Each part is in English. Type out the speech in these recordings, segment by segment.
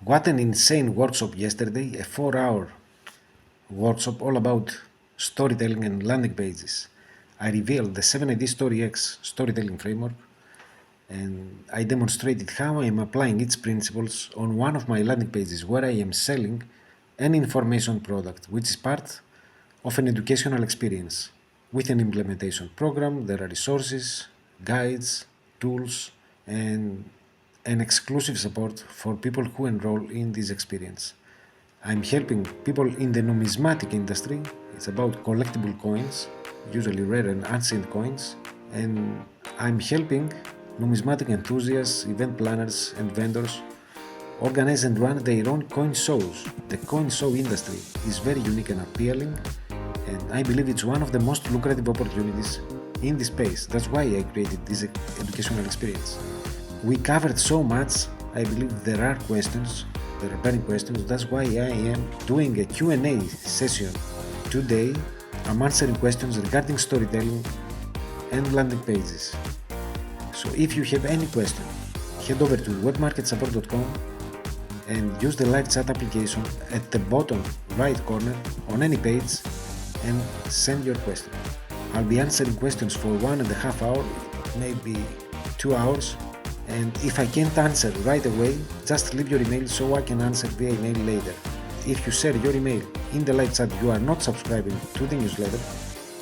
What an insane workshop yesterday, a 4-hour workshop all about storytelling and landing pages. I revealed the 7AD StoryX storytelling framework, and I demonstrated how I am applying its principles on one of my landing pages where I am selling an information product, which is part of an educational experience. With an implementation program, there are resources, guides, tools, and an exclusive support for people who enroll in this experience. I'm helping people in the numismatic industry. It's about collectible coins, usually rare and ancient coins, and I'm helping numismatic enthusiasts, event planners, and vendors organize and run their own coin shows. The coin show industry is very unique and appealing, and I believe it's one of the most lucrative opportunities in this space. That's why I created this educational experience. We covered so much. I believe there are questions, there are burning questions. That's why I am doing a Q&A session today. I'm answering questions regarding storytelling and landing pages. So if you have any question, head over to webmarketsupport.com and use the live chat application at the bottom right corner on any page and send your question. I'll be answering questions for 1.5 hours, maybe 2 hours, and if I can't answer right away, just leave your email so I can answer via email later. If you share your email in the live chat, you are not subscribing to the newsletter,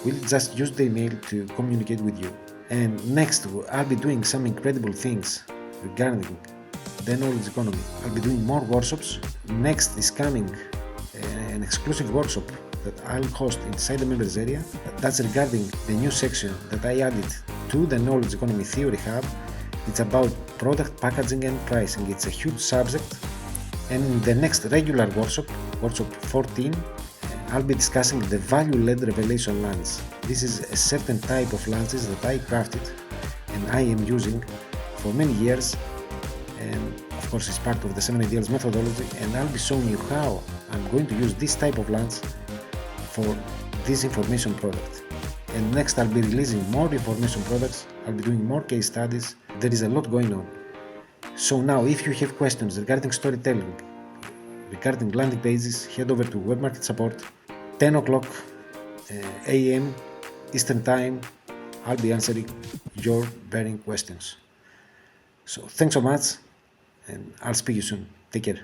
we'll just use the email to communicate with you. And next, I'll be doing some incredible things regarding the knowledge economy. I'll be doing more workshops. Next is coming an exclusive workshop that I'll host inside the members area. That's regarding the new section that I added to the knowledge economy theory hub. It's about product packaging and pricing. It's a huge subject. And in the next regular workshop, workshop 14, I'll be discussing the value-led revelation launch. This is a certain type of launches that I crafted and I am using for many years, and of course it's part of the 7 Ideals methodology, and I'll be showing you how I'm going to use this type of launch for this information product. And next I'll be releasing more information products, I'll be doing more case studies. There is a lot going on. So now if you have questions regarding storytelling, regarding landing pages, head over to Webmarket Support, 10 o'clock a.m. Eastern Time. I'll be answering your burning questions. So thanks so much, and I'll speak to you soon. Take care.